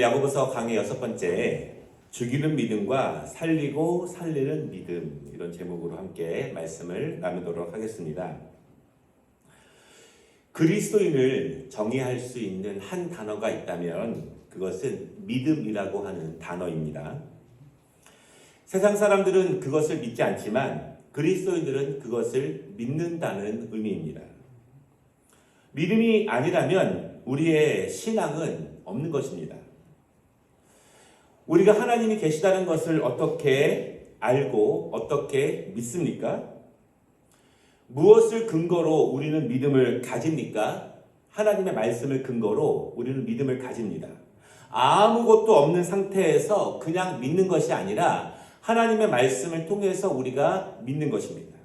야고보서 강의 6번째, 죽이는 믿음과 살리고 살리는 믿음, 이런 제목으로 함께 말씀을 나누도록 하겠습니다. 그리스도인을 정의할 수 있는 한 단어가 있다면 그것은 믿음이라고 하는 단어입니다. 세상 사람들은 그것을 믿지 않지만 그리스도인들은 그것을 믿는다는 의미입니다. 믿음이 아니라면 우리의 신앙은 없는 것입니다. 우리가 하나님이 계시다는 것을 어떻게 알고 어떻게 믿습니까? 무엇을 근거로 우리는 믿음을 가집니까? 하나님의 말씀을 근거로 우리는 믿음을 가집니다. 아무것도 없는 상태에서 그냥 믿는 것이 아니라 하나님의 말씀을 통해서 우리가 믿는 것입니다.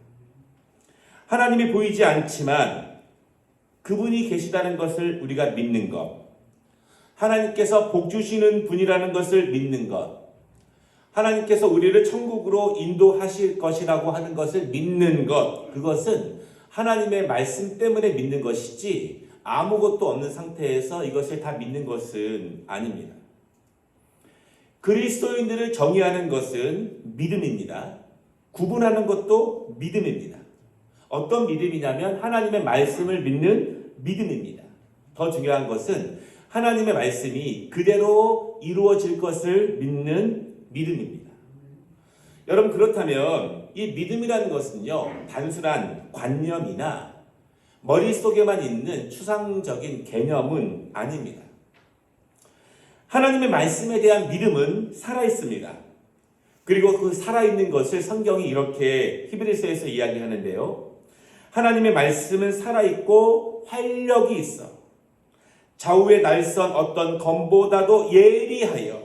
하나님이 보이지 않지만 그분이 계시다는 것을 우리가 믿는 것, 하나님께서 복 주시는 분이라는 것을 믿는 것, 하나님께서 우리를 천국으로 인도하실 것이라고 하는 것을 믿는 것, 그것은 하나님의 말씀 때문에 믿는 것이지 아무것도 없는 상태에서 이것을 다 믿는 것은 아닙니다. 그리스도인들을 정의하는 것은 믿음입니다. 구분하는 것도 믿음입니다. 어떤 믿음이냐면 하나님의 말씀을 믿는 믿음입니다. 더 중요한 것은 하나님의 말씀이 그대로 이루어질 것을 믿는 믿음입니다. 여러분, 그렇다면 이 믿음이라는 것은요, 단순한 관념이나 머릿속에만 있는 추상적인 개념은 아닙니다. 하나님의 말씀에 대한 믿음은 살아있습니다. 그리고 그 살아있는 것을 성경이 이렇게 히브리서에서 이야기하는데요. 하나님의 말씀은 살아있고 활력이 있어 좌우의 날선 어떤 검보다도 예리하여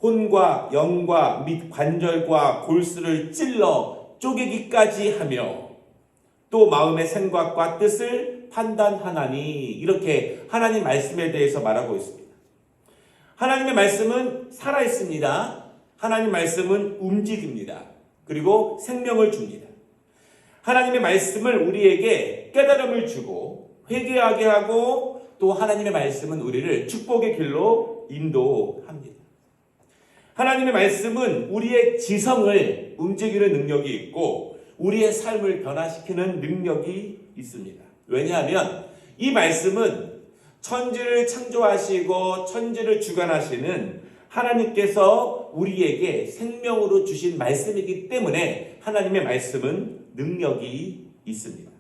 혼과 영과 및 관절과 골수를 찔러 쪼개기까지 하며 또 마음의 생각과 뜻을 판단하나니, 이렇게 하나님 말씀에 대해서 말하고 있습니다. 하나님의 말씀은 살아있습니다. 하나님 말씀은 움직입니다. 그리고 생명을 줍니다. 하나님의 말씀을 우리에게 깨달음을 주고 회개하게 하고, 또 하나님의 말씀은 우리를 축복의 길로 인도합니다. 하나님의 말씀은 우리의 지성을 움직이는 능력이 있고 우리의 삶을 변화시키는 능력이 있습니다. 왜냐하면 이 말씀은 천지를 창조하시고 천지를 주관하시는 하나님께서 우리에게 생명으로 주신 말씀이기 때문에 하나님의 말씀은 능력이 있습니다.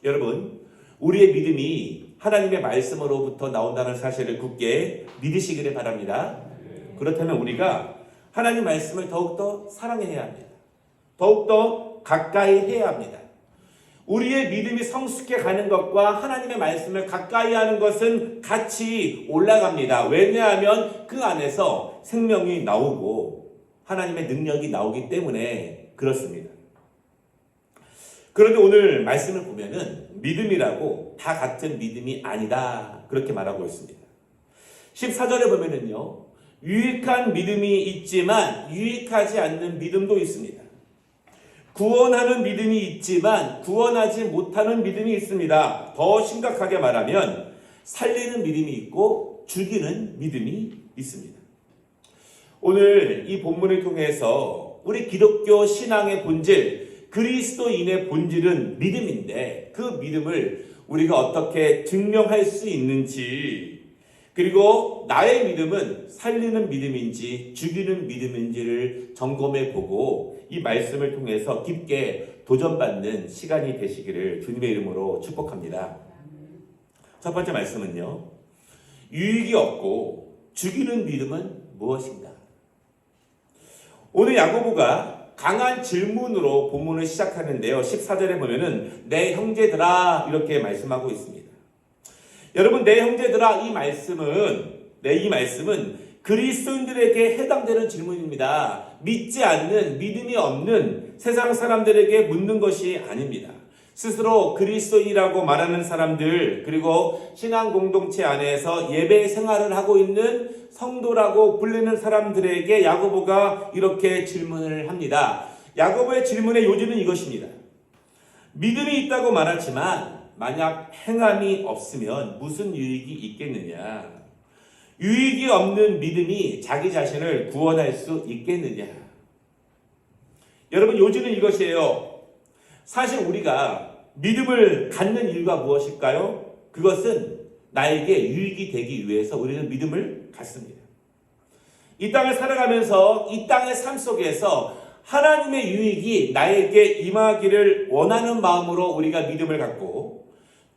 여러분, 우리의 믿음이 하나님의 말씀으로부터 나온다는 사실을 굳게 믿으시기를 바랍니다. 그렇다면 우리가 하나님 말씀을 더욱더 사랑해야 합니다. 더욱더 가까이 해야 합니다. 우리의 믿음이 성숙해 가는 것과 하나님의 말씀을 가까이 하는 것은 같이 올라갑니다. 왜냐하면 그 안에서 생명이 나오고 하나님의 능력이 나오기 때문에 그렇습니다. 그런데 오늘 말씀을 보면은 믿음이라고 다 같은 믿음이 아니다, 그렇게 말하고 있습니다. 14절에 보면은요, 유익한 믿음이 있지만 유익하지 않는 믿음도 있습니다. 구원하는 믿음이 있지만 구원하지 못하는 믿음이 있습니다. 더 심각하게 말하면 살리는 믿음이 있고 죽이는 믿음이 있습니다. 오늘 이 본문을 통해서 우리 기독교 신앙의 본질, 그리스도인의 본질은 믿음인데 그 믿음을 우리가 어떻게 증명할 수 있는지, 그리고 나의 믿음은 살리는 믿음인지 죽이는 믿음인지를 점검해 보고 이 말씀을 통해서 깊게 도전받는 시간이 되시기를 주님의 이름으로 축복합니다. 첫 번째 말씀은요, 유익이 없고 죽이는 믿음은 무엇인가? 오늘 야고보가 강한 질문으로 본문을 시작하는데요. 14절에 보면은 내 형제들아, 이렇게 말씀하고 있습니다. 여러분, 내 형제들아, 이 말씀은 그리스도인들에게 해당되는 질문입니다. 믿지 않는, 믿음이 없는 세상 사람들에게 묻는 것이 아닙니다. 스스로 그리스도인이라고 말하는 사람들, 그리고 신앙 공동체 안에서 예배 생활을 하고 있는 성도라고 불리는 사람들에게 야고보가 이렇게 질문을 합니다. 야고보의 질문의 요지는 이것입니다. 믿음이 있다고 말하지만 만약 행함이 없으면 무슨 유익이 있겠느냐? 유익이 없는 믿음이 자기 자신을 구원할 수 있겠느냐? 여러분, 요지는 이것이에요. 사실 우리가 믿음을 갖는 이유가 무엇일까요? 그것은 나에게 유익이 되기 위해서 우리는 믿음을 갖습니다. 이 땅을 살아가면서 이 땅의 삶 속에서 하나님의 유익이 나에게 임하기를 원하는 마음으로 우리가 믿음을 갖고,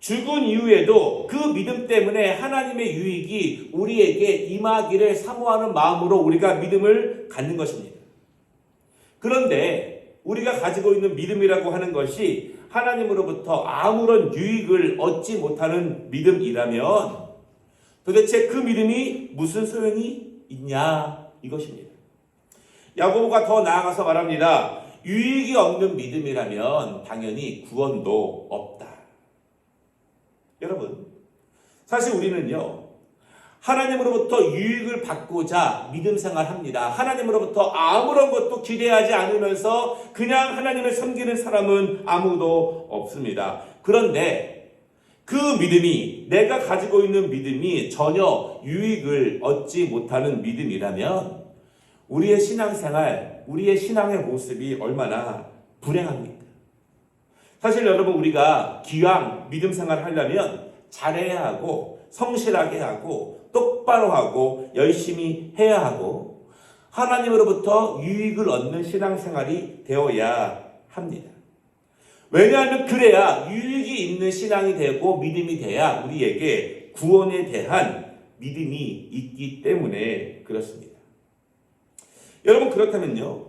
죽은 이후에도 그 믿음 때문에 하나님의 유익이 우리에게 임하기를 사모하는 마음으로 우리가 믿음을 갖는 것입니다. 그런데 우리가 가지고 있는 믿음이라고 하는 것이 하나님으로부터 아무런 유익을 얻지 못하는 믿음이라면 도대체 그 믿음이 무슨 소용이 있냐, 이것입니다. 야고보가 더 나아가서 말합니다. 유익이 없는 믿음이라면 당연히 구원도 없다. 여러분, 사실 우리는요, 하나님으로부터 유익을 받고자 믿음 생활합니다. 하나님으로부터 아무런 것도 기대하지 않으면서 그냥 하나님을 섬기는 사람은 아무도 없습니다. 그런데 그 믿음이, 내가 가지고 있는 믿음이 전혀 유익을 얻지 못하는 믿음이라면 우리의 신앙생활, 우리의 신앙의 모습이 얼마나 불행합니까? 사실 여러분, 우리가 기왕 믿음 생활을 하려면 잘해야 하고, 성실하게 하고, 똑바로 하고, 열심히 해야 하고, 하나님으로부터 유익을 얻는 신앙생활이 되어야 합니다. 왜냐하면 그래야 유익이 있는 신앙이 되고 믿음이 돼야 우리에게 구원에 대한 믿음이 있기 때문에 그렇습니다. 여러분, 그렇다면요,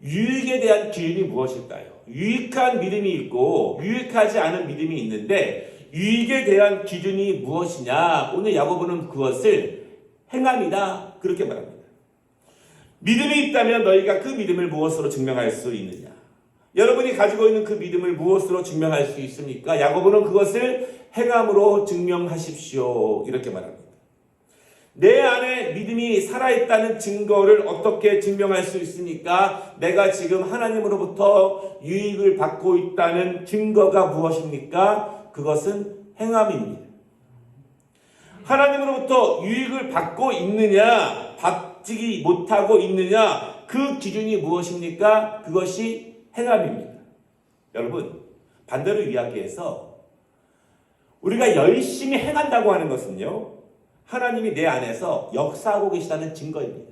유익에 대한 기준이 무엇일까요? 유익한 믿음이 있고 유익하지 않은 믿음이 있는데 유익에 대한 기준이 무엇이냐? 오늘 야고보는 그것을 행함이다, 그렇게 말합니다. 믿음이 있다면 너희가 그 믿음을 무엇으로 증명할 수 있느냐? 여러분이 가지고 있는 그 믿음을 무엇으로 증명할 수 있습니까? 야고보는 그것을 행함으로 증명하십시오, 이렇게 말합니다. 내 안에 믿음이 살아있다는 증거를 어떻게 증명할 수 있습니까? 내가 지금 하나님으로부터 유익을 받고 있다는 증거가 무엇입니까? 그것은 행함입니다. 하나님으로부터 유익을 받고 있느냐, 받지 못하고 있느냐, 그 기준이 무엇입니까? 그것이 행함입니다. 여러분, 반대로 이야기해서 우리가 열심히 행한다고 하는 것은요, 하나님이 내 안에서 역사하고 계시다는 증거입니다.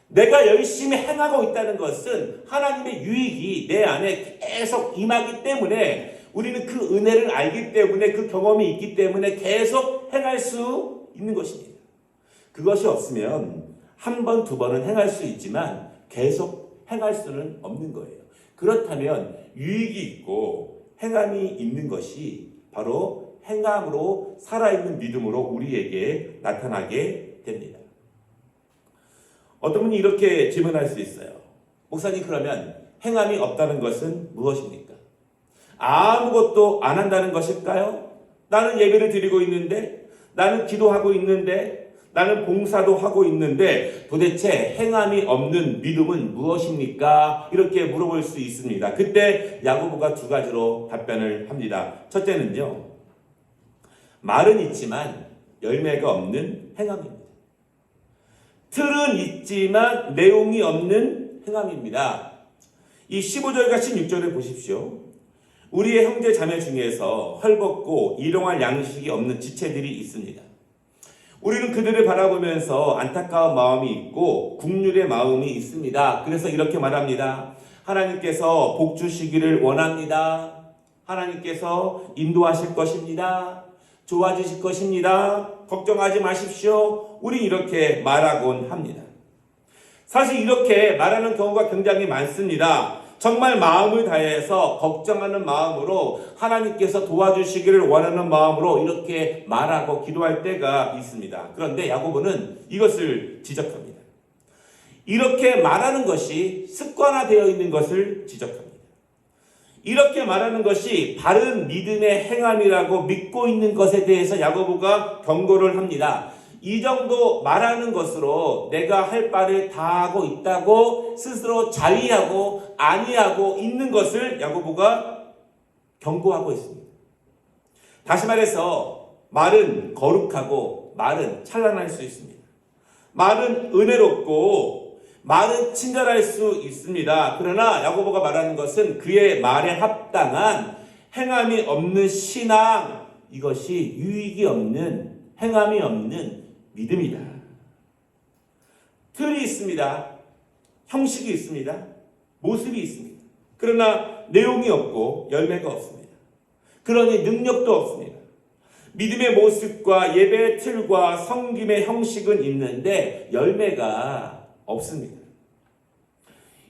내가 열심히 행하고 있다는 것은 하나님의 유익이 내 안에 계속 임하기 때문에, 우리는 그 은혜를 알기 때문에, 그 경험이 있기 때문에 계속 행할 수 있는 것입니다. 그것이 없으면 한 번, 두 번은 행할 수 있지만 계속 행할 수는 없는 거예요. 그렇다면 유익이 있고 행함이 있는 것이 바로 행함으로 살아있는 믿음으로 우리에게 나타나게 됩니다. 어떤 분이 이렇게 질문할 수 있어요. 목사님, 그러면 행함이 없다는 것은 무엇입니까? 아무것도 안 한다는 것일까요? 나는 예배를 드리고 있는데, 나는 기도하고 있는데, 나는 봉사도 하고 있는데 도대체 행함이 없는 믿음은 무엇입니까? 이렇게 물어볼 수 있습니다. 그때 야고보가 두 가지로 답변을 합니다. 첫째는요, 말은 있지만 열매가 없는 행함입니다. 틀은 있지만 내용이 없는 행함입니다. 이 15절과 16절을 보십시오. 우리의 형제 자매 중에서 헐벗고 일용할 양식이 없는 지체들이 있습니다. 우리는 그들을 바라보면서 안타까운 마음이 있고 국률의 마음이 있습니다. 그래서 이렇게 말합니다. 하나님께서 복 주시기를 원합니다. 하나님께서 인도하실 것입니다. 좋아지실 것입니다. 걱정하지 마십시오. 우리 이렇게 말하곤 합니다. 사실 이렇게 말하는 경우가 굉장히 많습니다. 정말 마음을 다해서 걱정하는 마음으로, 하나님께서 도와주시기를 원하는 마음으로 이렇게 말하고 기도할 때가 있습니다. 그런데 야고보는 이것을 지적합니다. 이렇게 말하는 것이 습관화되어 있는 것을 지적합니다. 이렇게 말하는 것이 바른 믿음의 행함이라고 믿고 있는 것에 대해서 야고보가 경고를 합니다. 이 정도 말하는 것으로 내가 할 바를 다 하고 있다고 스스로 자위하고 아니하고 있는 것을 야고보가 경고하고 있습니다. 다시 말해서 말은 거룩하고 말은 찬란할 수 있습니다. 말은 은혜롭고 말은 친절할 수 있습니다. 그러나 야고보가 말하는 것은 그의 말에 합당한 행함이 없는 신앙, 이것이 유익이 없는, 행함이 없는 믿음이다. 틀이 있습니다. 형식이 있습니다. 모습이 있습니다. 그러나 내용이 없고 열매가 없습니다. 그러니 능력도 없습니다. 믿음의 모습과 예배의 틀과 섬김의 형식은 있는데 열매가 없습니다.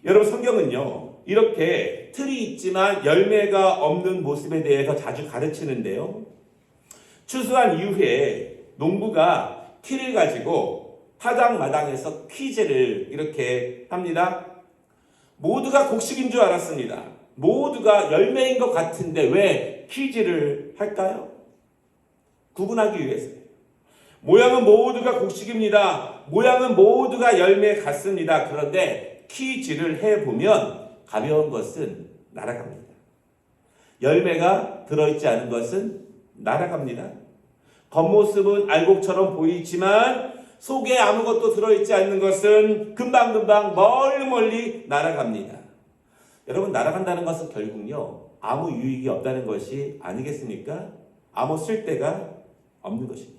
여러분, 성경은요, 이렇게 틀이 있지만 열매가 없는 모습에 대해서 자주 가르치는데요. 추수한 이후에 농부가 키를 가지고 타당마당에서 퀴즈를 이렇게 합니다. 모두가 곡식인 줄 알았습니다. 모두가 열매인 것 같은데 왜 퀴즈를 할까요? 구분하기 위해서요. 모양은 모두가 곡식입니다. 모양은 모두가 열매 같습니다. 그런데 퀴즈를 해보면 가벼운 것은 날아갑니다. 열매가 들어있지 않은 것은 날아갑니다. 겉모습은 알곡처럼 보이지만 속에 아무것도 들어있지 않는 것은 금방금방 멀리 날아갑니다. 여러분, 날아간다는 것은 결국요, 아무 유익이 없다는 것이 아니겠습니까? 아무 쓸데가 없는 것입니다.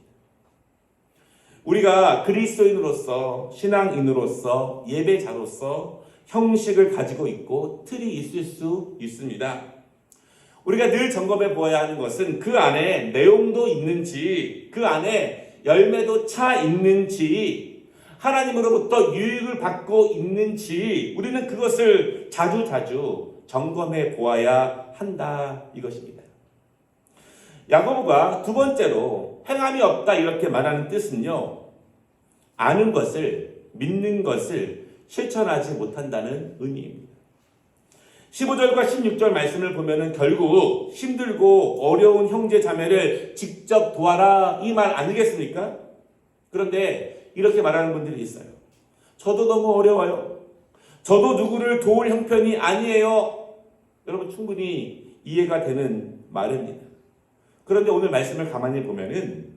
우리가 그리스도인으로서, 신앙인으로서, 예배자로서 형식을 가지고 있고 틀이 있을 수 있습니다. 우리가 늘 점검해 보아야 하는 것은 그 안에 내용도 있는지, 그 안에 열매도 차 있는지, 하나님으로부터 유익을 받고 있는지 우리는 그것을 자주 점검해 보아야 한다, 이것입니다. 야고보가 두 번째로 행함이 없다 이렇게 말하는 뜻은요, 아는 것을, 믿는 것을 실천하지 못한다는 의미입니다. 15절과 16절 말씀을 보면은 결국 힘들고 어려운 형제 자매를 직접 도와라, 이 말 아니겠습니까? 그런데 이렇게 말하는 분들이 있어요. 저도 너무 어려워요. 저도 누구를 도울 형편이 아니에요. 여러분, 충분히 이해가 되는 말입니다. 그런데 오늘 말씀을 가만히 보면은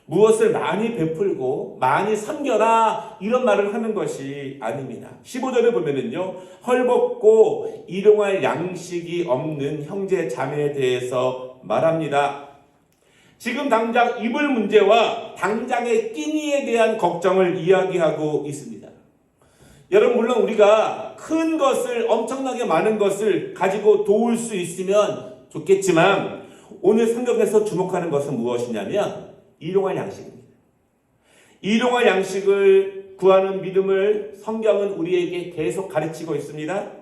무엇을 많이 베풀고 많이 섬겨라, 이런 말을 하는 것이 아닙니다. 15절에 보면은요, 헐벗고 일용할 양식이 없는 형제 자매에 대해서 말합니다. 지금 당장 입을 문제와 당장의 끼니에 대한 걱정을 이야기하고 있습니다. 여러분, 물론 우리가 큰 것을, 엄청나게 많은 것을 가지고 도울 수 있으면 좋겠지만 오늘 성경에서 주목하는 것은 무엇이냐면 일용할 양식입니다. 일용할 양식을 구하는 믿음을 성경은 우리에게 계속 가르치고 있습니다.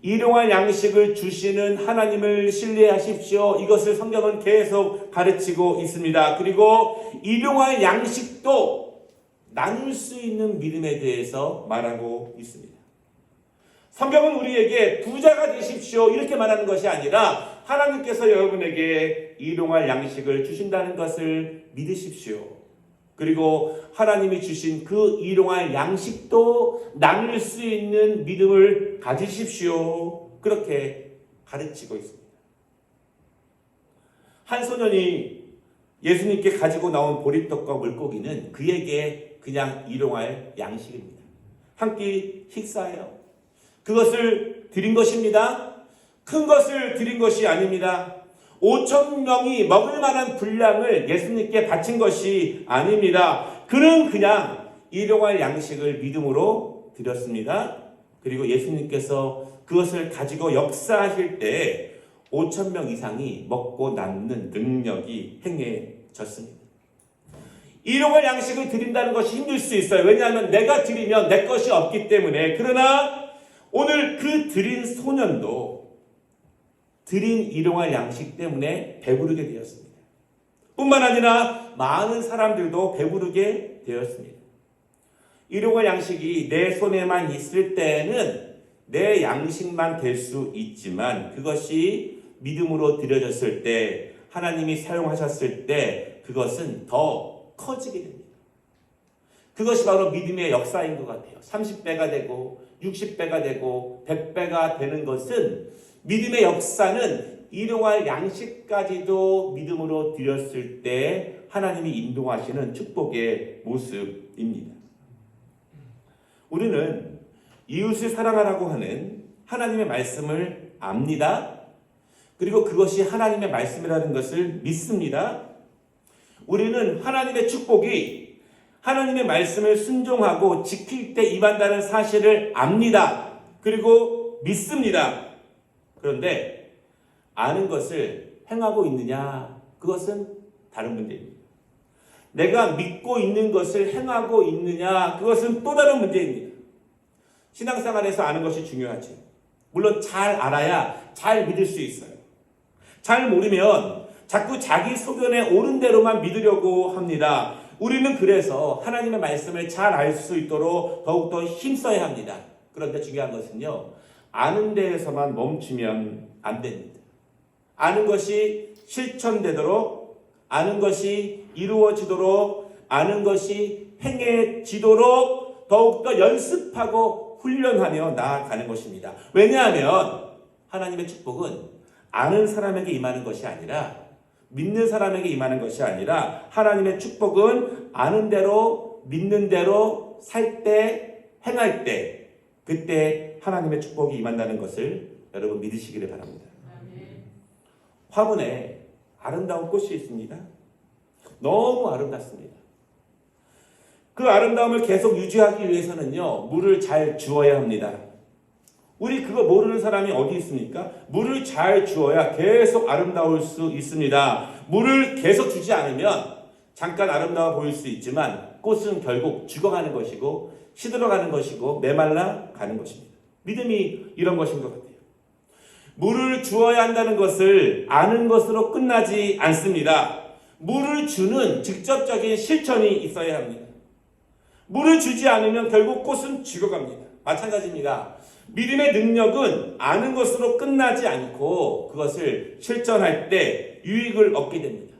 일용할 양식을 주시는 하나님을 신뢰하십시오. 이것을 성경은 계속 가르치고 있습니다. 그리고 일용할 양식도 나눌 수 있는 믿음에 대해서 말하고 있습니다. 성경은 우리에게 부자가 되십시오, 이렇게 말하는 것이 아니라 하나님께서 여러분에게 일용할 양식을 주신다는 것을 믿으십시오. 그리고 하나님이 주신 그 일용할 양식도 나눌 수 있는 믿음을 가지십시오. 그렇게 가르치고 있습니다. 한 소년이 예수님께 가지고 나온 보리떡과 물고기는 그에게 그냥 일용할 양식입니다. 한 끼 식사예요. 그것을 드린 것입니다. 큰 것을 드린 것이 아닙니다. 5,000명이 먹을 만한 분량을 예수님께 바친 것이 아닙니다. 그는 그냥 일용할 양식을 믿음으로 드렸습니다. 그리고 예수님께서 그것을 가지고 역사하실 때 5,000명 이상이 먹고 남는 능력이 행해졌습니다. 일용할 양식을 드린다는 것이 힘들 수 있어요. 왜냐하면 내가 드리면 내 것이 없기 때문에. 그러나 오늘 그 드린 소년도 드린 일용할 양식 때문에 배부르게 되었습니다. 뿐만 아니라 많은 사람들도 배부르게 되었습니다. 일용할 양식이 내 손에만 있을 때는 내 양식만 될 수 있지만 그것이 믿음으로 드려졌을 때, 하나님이 사용하셨을 때 그것은 더 커지게 됩니다. 그것이 바로 믿음의 역사인 것 같아요. 30배가 되고 60배가 되고 100배가 되는 것은, 믿음의 역사는 일용할 양식까지도 믿음으로 드렸을 때 하나님이 인도하시는 축복의 모습입니다. 우리는 이웃을 사랑하라고 하는 하나님의 말씀을 압니다. 그리고 그것이 하나님의 말씀이라는 것을 믿습니다. 우리는 하나님의 축복이 하나님의 말씀을 순종하고 지킬 때 임한다는 사실을 압니다. 그리고 믿습니다. 그런데 아는 것을 행하고 있느냐? 그것은 다른 문제입니다. 내가 믿고 있는 것을 행하고 있느냐? 그것은 또 다른 문제입니다. 신앙생활에서 아는 것이 중요하죠. 물론 잘 알아야 잘 믿을 수 있어요. 잘 모르면 자꾸 자기 소견에 옳은 대로만 믿으려고 합니다. 우리는 그래서 하나님의 말씀을 잘 알 수 있도록 더욱더 힘써야 합니다. 그런데 중요한 것은요, 아는 데에서만 멈추면 안 됩니다. 아는 것이 실천되도록, 아는 것이 이루어지도록, 아는 것이 행해지도록 더욱더 연습하고 훈련하며 나아가는 것입니다. 왜냐하면 하나님의 축복은 아는 사람에게 임하는 것이 아니라, 믿는 사람에게 임하는 것이 아니라, 하나님의 축복은 아는 대로 믿는 대로 살 때, 행할 때, 그때 하나님의 축복이 임한다는 것을 여러분 믿으시기를 바랍니다. 화분에 아름다운 꽃이 있습니다. 너무 아름답습니다. 그 아름다움을 계속 유지하기 위해서는요, 물을 잘 주어야 합니다. 우리 그거 모르는 사람이 어디 있습니까? 물을 잘 주어야 계속 아름다울 수 있습니다. 물을 계속 주지 않으면 잠깐 아름다워 보일 수 있지만 꽃은 결국 죽어가는 것이고 시들어가는 것이고 메말라 가는 것입니다. 믿음이 이런 것인 것 같아요. 물을 주어야 한다는 것을 아는 것으로 끝나지 않습니다. 물을 주는 직접적인 실천이 있어야 합니다. 물을 주지 않으면 결국 꽃은 죽어갑니다. 마찬가지입니다. 믿음의 능력은 아는 것으로 끝나지 않고 그것을 실천할 때 유익을 얻게 됩니다.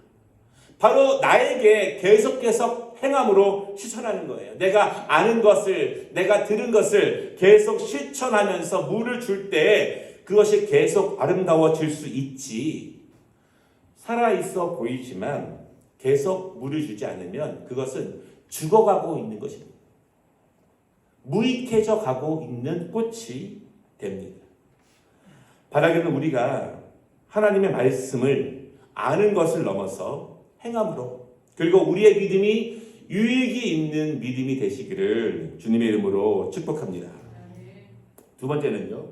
바로 나에게 계속 행함으로 실천하는 거예요. 내가 아는 것을, 내가 들은 것을 계속 실천하면서 물을 줄 때 그것이 계속 아름다워질 수 있지. 살아있어 보이지만 계속 물을 주지 않으면 그것은 죽어가고 있는 것입니다. 무익해져 가고 있는 꽃이 됩니다. 바라기는 우리가 하나님의 말씀을 아는 것을 넘어서 행함으로, 그리고 우리의 믿음이 유익이 있는 믿음이 되시기를 주님의 이름으로 축복합니다. 두 번째는요,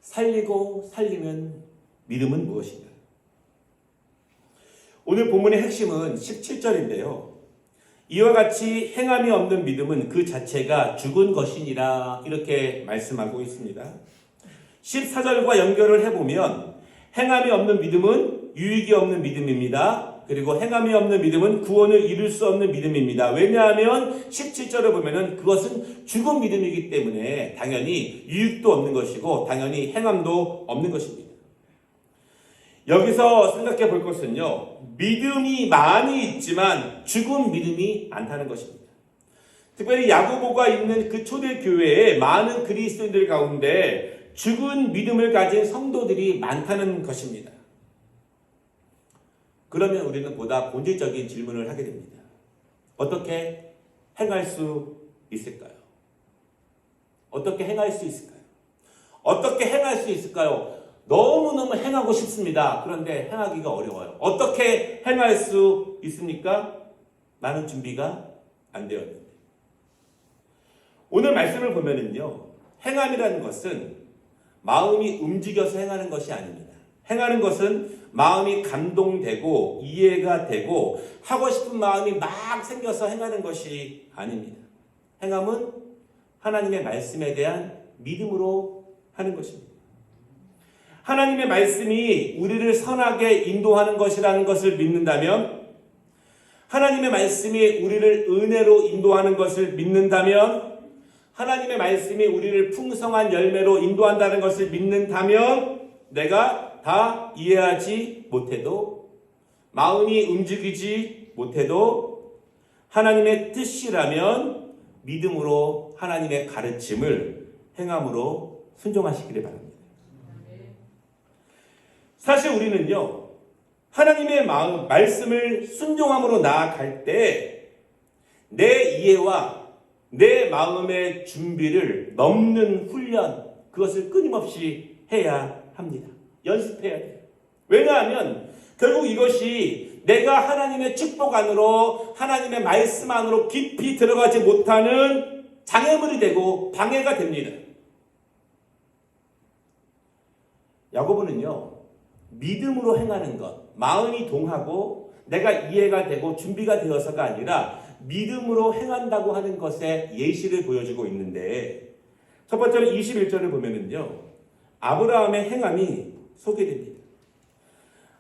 살리고 살리는 믿음은 무엇인가? 오늘 본문의 핵심은 17절인데요. 이와 같이 행함이 없는 믿음은 그 자체가 죽은 것이니라, 이렇게 말씀하고 있습니다. 14절과 연결을 해보면 행함이 없는 믿음은 유익이 없는 믿음입니다. 그리고 행함이 없는 믿음은 구원을 이룰 수 없는 믿음입니다. 왜냐하면 17절을 보면은 그것은 죽은 믿음이기 때문에 당연히 유익도 없는 것이고 당연히 행함도 없는 것입니다. 여기서 생각해 볼 것은요, 믿음이 많이 있지만 죽은 믿음이 많다는 것입니다. 특별히 야고보가 있는 그 초대교회에 많은 그리스도인들 가운데 죽은 믿음을 가진 성도들이 많다는 것입니다. 그러면 우리는 보다 본질적인 질문을 하게 됩니다. 어떻게 행할 수 있을까요? 어떻게 행할 수 있을까요? 어떻게 행할 수 있을까요? 너무너무 행하고 싶습니다. 그런데 행하기가 어려워요. 어떻게 행할 수 있습니까? 많은 준비가 안 되어 있는데. 오늘 말씀을 보면은요, 행함이라는 것은 마음이 움직여서 행하는 것이 아닙니다. 행하는 것은 마음이 감동되고 이해가 되고 하고 싶은 마음이 막 생겨서 행하는 것이 아닙니다. 행함은 하나님의 말씀에 대한 믿음으로 하는 것입니다. 하나님의 말씀이 우리를 선하게 인도하는 것이라는 것을 믿는다면, 하나님의 말씀이 우리를 은혜로 인도하는 것을 믿는다면, 하나님의 말씀이 우리를 풍성한 열매로 인도한다는 것을 믿는다면, 내가 다 이해하지 못해도, 마음이 움직이지 못해도 하나님의 뜻이라면 믿음으로 하나님의 가르침을 행함으로 순종하시기를 바랍니다. 사실 우리는요, 하나님의 말씀을 순종함으로 나아갈 때 내 이해와 내 마음의 준비를 넘는 훈련, 그것을 끊임없이 해야 합니다. 연습해야 돼요. 왜냐하면 결국 이것이 내가 하나님의 축복 안으로, 하나님의 말씀 안으로 깊이 들어가지 못하는 장애물이 되고 방해가 됩니다. 야고보는요, 믿음으로 행하는 것, 마음이 동하고 내가 이해가 되고 준비가 되어서가 아니라 믿음으로 행한다고 하는 것에 예시를 보여주고 있는데, 첫 번째로 21절을 보면은요, 아브라함의 행함이 소개됩니다.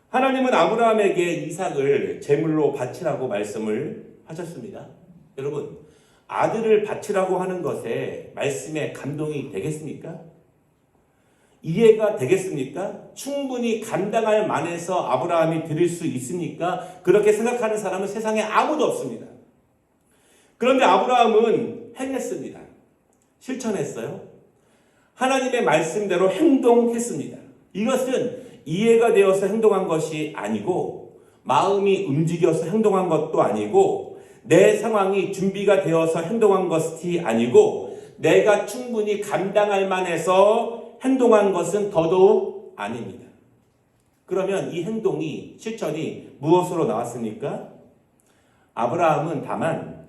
하나님은 아브라함에게 이삭을 제물로 바치라고 말씀을 하셨습니다. 여러분, 아들을 바치라고 하는 것에 말씀에 감동이 되겠습니까? 이해가 되겠습니까? 충분히 감당할 만해서 아브라함이 드릴 수 있습니까? 그렇게 생각하는 사람은 세상에 아무도 없습니다. 그런데 아브라함은 행했습니다. 실천했어요. 하나님의 말씀대로 행동했습니다. 이것은 이해가 되어서 행동한 것이 아니고, 마음이 움직여서 행동한 것도 아니고, 내 상황이 준비가 되어서 행동한 것이 아니고, 내가 충분히 감당할 만해서 행동한 것은 더더욱 아닙니다. 그러면 이 행동이, 실천이 무엇으로 나왔습니까? 아브라함은 다만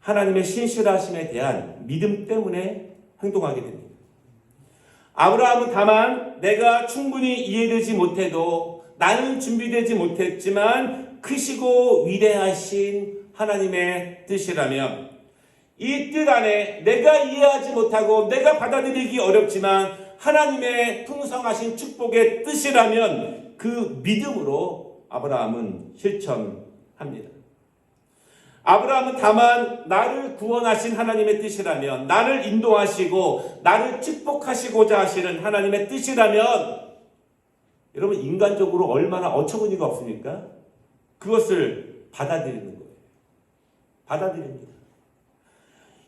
하나님의 신실하심에 대한 믿음 때문에 행동하게 됩니다. 아브라함은 다만 내가 충분히 이해되지 못해도, 나는 준비되지 못했지만 크시고 위대하신 하나님의 뜻이라면, 이 뜻 안에 내가 이해하지 못하고 내가 받아들이기 어렵지만 하나님의 풍성하신 축복의 뜻이라면 그 믿음으로 아브라함은 실천합니다. 아브라함은 다만 나를 구원하신 하나님의 뜻이라면, 나를 인도하시고 나를 축복하시고자 하시는 하나님의 뜻이라면, 여러분, 인간적으로 얼마나 어처구니가 없습니까? 그것을 받아들이는 거예요. 받아들입니다.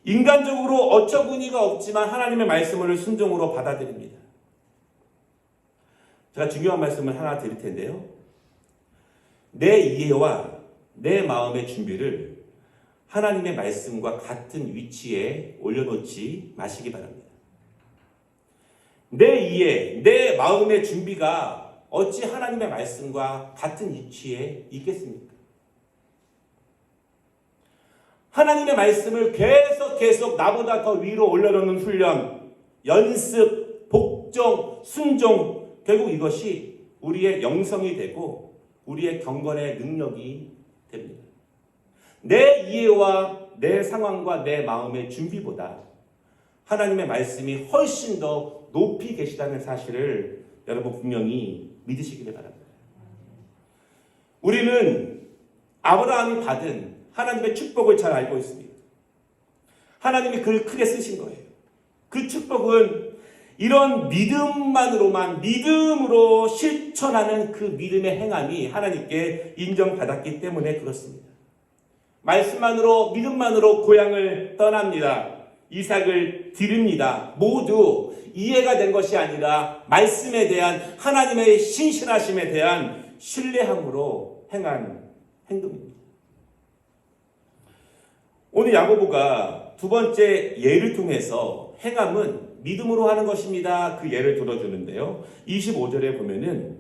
인간적으로 어처구니가 없지만 하나님의 말씀을 순종으로 받아들입니다. 제가 중요한 말씀을 하나 드릴 텐데요, 내 이해와 내 마음의 준비를 하나님의 말씀과 같은 위치에 올려놓지 마시기 바랍니다. 내 이해, 내 마음의 준비가 어찌 하나님의 말씀과 같은 위치에 있겠습니까? 하나님의 말씀을 계속 나보다 더 위로 올려놓는 훈련, 연습, 복종, 순종, 결국 이것이 우리의 영성이 되고 우리의 경건의 능력이 됩니다. 내 이해와 내 상황과 내 마음의 준비보다 하나님의 말씀이 훨씬 더 높이 계시다는 사실을 여러분 분명히 믿으시기를 바랍니다. 우리는 아브라함이 받은 하나님의 축복을 잘 알고 있습니다. 하나님이 그를 크게 쓰신 거예요. 그 축복은 이런 믿음으로 실천하는 그 믿음의 행함이 하나님께 인정받았기 때문에 그렇습니다. 말씀만으로, 믿음만으로 고향을 떠납니다. 이삭을 드립니다. 모두 이해가 된 것이 아니라 말씀에 대한 하나님의 신실하심에 대한 신뢰함으로 행한 행동입니다. 오늘 야고보가 두 번째 예를 통해서 행함은 믿음으로 하는 것입니다. 그 예를 들어주는데요. 25절에 보면은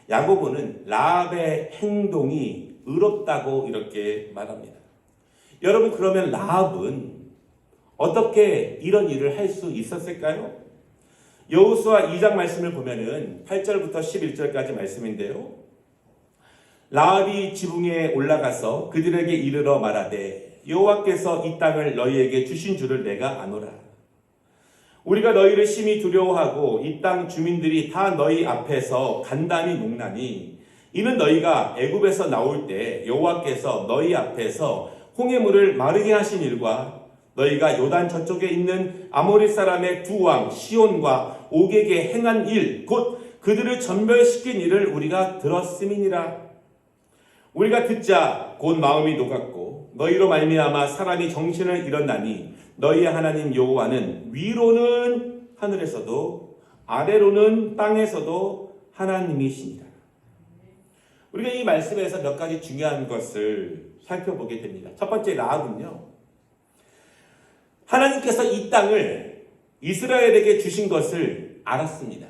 야고보는 라합의 행동이 의롭다고 이렇게 말합니다. 여러분, 그러면 라합은 어떻게 이런 일을 할 수 있었을까요? 여호수아 2장 말씀을 보면은 8절부터 11절까지 말씀인데요. 라합이 지붕에 올라가서 그들에게 이르러 말하되 여호와께서 이 땅을 너희에게 주신 줄을 내가 아노라. 우리가 너희를 심히 두려워하고 이 땅 주민들이 다 너희 앞에서 간담이 녹나니 이는 너희가 애굽에서 나올 때 여호와께서 너희 앞에서 홍해물을 마르게 하신 일과 너희가 요단 저쪽에 있는 아모리 사람의 두 왕 시온과 옥에게 행한 일, 곧 그들을 전멸시킨 일을 우리가 들었음이니라. 우리가 듣자 곧 마음이 녹았고 너희로 말미암아 사람이 정신을 잃었나니 너희의 하나님 여호와는 위로는 하늘에서도 아래로는 땅에서도 하나님이시니라. 우리가 이 말씀에서 몇 가지 중요한 것을 살펴보게 됩니다. 첫 번째, 라합은요, 하나님께서 이 땅을 이스라엘에게 주신 것을 알았습니다.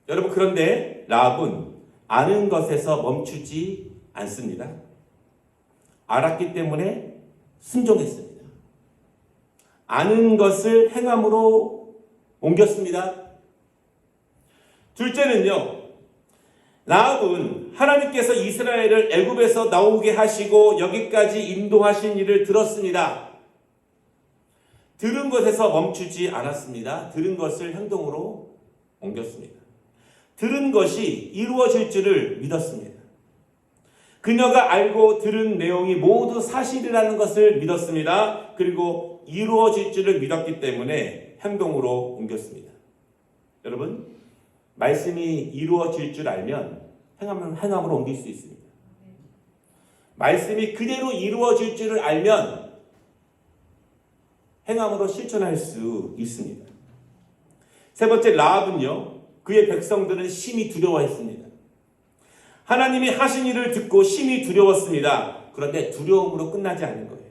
여러분, 그런데 라합은 아는 것에서 멈추지 않습니다. 알았기 때문에 순종했습니다. 아는 것을 행함으로 옮겼습니다. 둘째는요, 라합은 하나님께서 이스라엘을 애굽에서 나오게 하시고 여기까지 인도하신 일을 들었습니다. 들은 것에서 멈추지 않았습니다. 들은 것을 행동으로 옮겼습니다. 들은 것이 이루어질 줄을 믿었습니다. 그녀가 알고 들은 내용이 모두 사실이라는 것을 믿었습니다. 그리고 이루어질 줄을 믿었기 때문에 행동으로 옮겼습니다. 여러분, 말씀이 이루어질 줄 알면 행함으로 옮길 수 있습니다. 말씀이 그대로 이루어질 줄을 알면 행함으로 실천할 수 있습니다. 세 번째, 라합은요, 그의 백성들은 심히 두려워했습니다. 하나님이 하신 일을 듣고 심히 두려웠습니다. 그런데 두려움으로 끝나지 않은 거예요.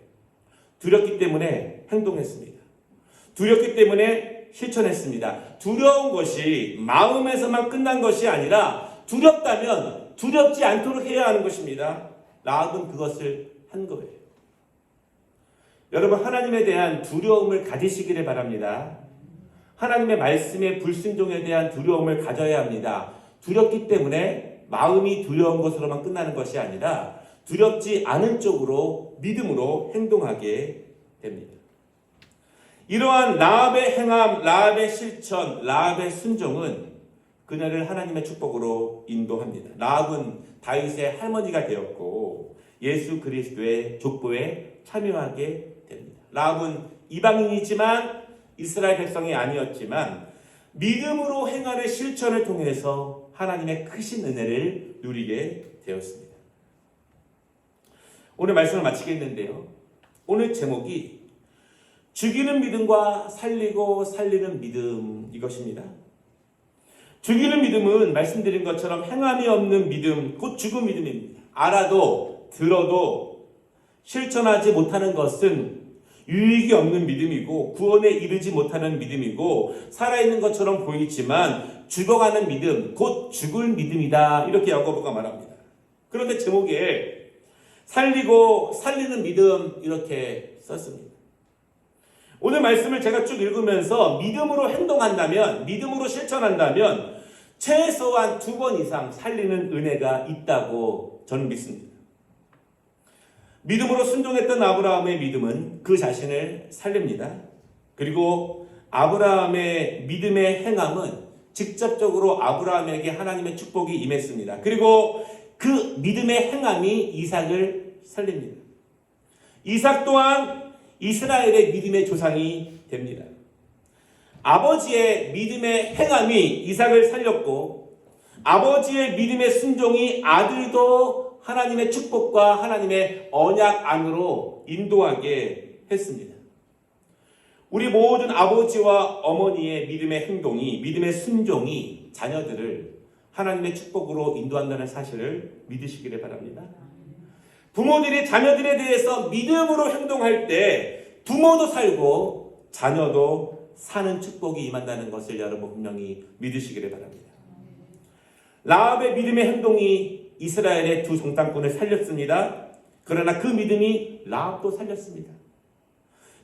두렵기 때문에 행동했습니다. 두렵기 때문에 실천했습니다. 두려운 것이 마음에서만 끝난 것이 아니라 두렵다면 두렵지 않도록 해야 하는 것입니다. 라합은 그것을 한 거예요. 여러분, 하나님에 대한 두려움을 가지시기를 바랍니다. 하나님의 말씀의 불순종에 대한 두려움을 가져야 합니다. 두렵기 때문에 마음이 두려운 것으로만 끝나는 것이 아니라 두렵지 않은 쪽으로 믿음으로 행동하게 됩니다. 이러한 라합의 행함, 라합의 실천, 라합의 순종은 그녀를 하나님의 축복으로 인도합니다. 라합은 다윗의 할머니가 되었고 예수 그리스도의 족보에 참여하게 됩니다. 라합은 이방인이지만 이스라엘 백성이 아니었지만 믿음으로 행하는 실천을 통해서 하나님의 크신 은혜를 누리게 되었습니다. 오늘 말씀을 마치겠는데요. 오늘 제목이 죽이는 믿음과 살리고 살리는 믿음, 이것입니다. 죽이는 믿음은 말씀드린 것처럼 행함이 없는 믿음, 곧 죽은 믿음입니다. 알아도 들어도 실천하지 못하는 것은 유익이 없는 믿음이고 구원에 이르지 못하는 믿음이고 살아있는 것처럼 보이지만 죽어가는 믿음, 곧 죽을 믿음이다. 이렇게 야고보가 말합니다. 그런데 제목에 살리고 살리는 믿음 이렇게 썼습니다. 오늘 말씀을 제가 쭉 읽으면서 믿음으로 행동한다면, 믿음으로 실천한다면 최소한 2번 이상 살리는 은혜가 있다고 저는 믿습니다. 믿음으로 순종했던 아브라함의 믿음은 그 자신을 살립니다. 그리고 아브라함의 믿음의 행함은 직접적으로 아브라함에게 하나님의 축복이 임했습니다. 그리고 그 믿음의 행함이 이삭을 살립니다. 이삭 또한 이스라엘의 믿음의 조상이 됩니다. 아버지의 믿음의 행함이 이삭을 살렸고 아버지의 믿음의 순종이 아들도 하나님의 축복과 하나님의 언약 안으로 인도하게 했습니다. 우리 모든 아버지와 어머니의 믿음의 행동이, 믿음의 순종이 자녀들을 하나님의 축복으로 인도한다는 사실을 믿으시기를 바랍니다. 부모들이 자녀들에 대해서 믿음으로 행동할 때 부모도 살고 자녀도 사는 축복이 임한다는 것을 여러분 분명히 믿으시기를 바랍니다. 라합의 믿음의 행동이 이스라엘의 두 정탐꾼을 살렸습니다. 그러나 그 믿음이 라합도 살렸습니다.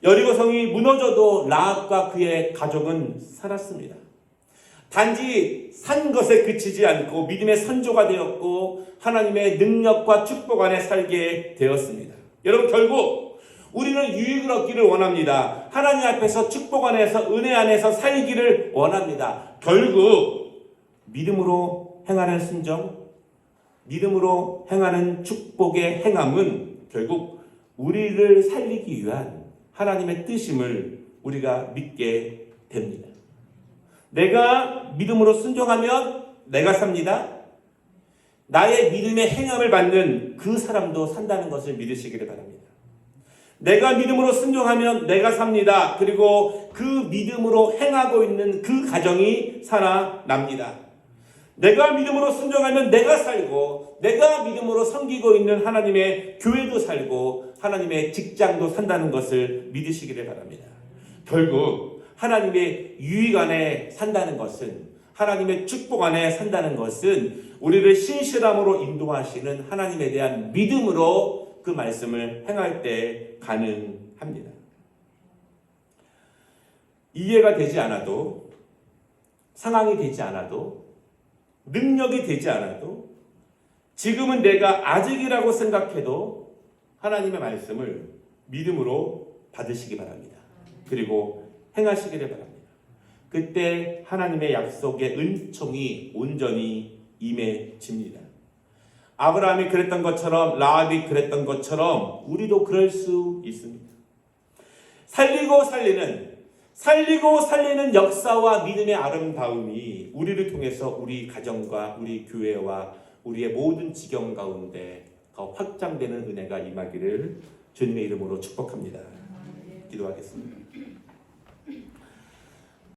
여리고성이 무너져도 라합과 그의 가족은 살았습니다. 단지 산 것에 그치지 않고 믿음의 선조가 되었고 하나님의 능력과 축복 안에 살게 되었습니다. 여러분, 결국 우리는 유익을 얻기를 원합니다. 하나님 앞에서 축복 안에서 은혜 안에서 살기를 원합니다. 결국 믿음으로 행하는 순종, 믿음으로 행하는 축복의 행함은 결국 우리를 살리기 위한 하나님의 뜻임을 우리가 믿게 됩니다. 내가 믿음으로 순종하면 내가 삽니다. 나의 믿음의 행함을 받는 그 사람도 산다는 것을 믿으시기를 바랍니다. 내가 믿음으로 순종하면 내가 삽니다. 그리고 그 믿음으로 행하고 있는 그 가정이 살아납니다. 내가 믿음으로 순종하면 내가 살고, 내가 믿음으로 섬기고 있는 하나님의 교회도 살고 하나님의 직장도 산다는 것을 믿으시기를 바랍니다. 결국 하나님의 유익 안에 산다는 것은, 하나님의 축복 안에 산다는 것은 우리를 신실함으로 인도하시는 하나님에 대한 믿음으로 그 말씀을 행할 때 가능합니다. 이해가 되지 않아도, 상황이 되지 않아도, 능력이 되지 않아도, 지금은 내가 아직이라고 생각해도 하나님의 말씀을 믿음으로 받으시기 바랍니다. 그리고 행하시기를 바랍니다. 그때 하나님의 약속의 은총이 온전히 임해집니다. 아브라함이 그랬던 것처럼, 라합이 그랬던 것처럼 우리도 그럴 수 있습니다. 살리고 살리는 역사와 믿음의 아름다움이 우리를 통해서 우리 가정과 우리 교회와 우리의 모든 지경 가운데 더 확장되는 은혜가 임하기를 주님의 이름으로 축복합니다. 기도하겠습니다.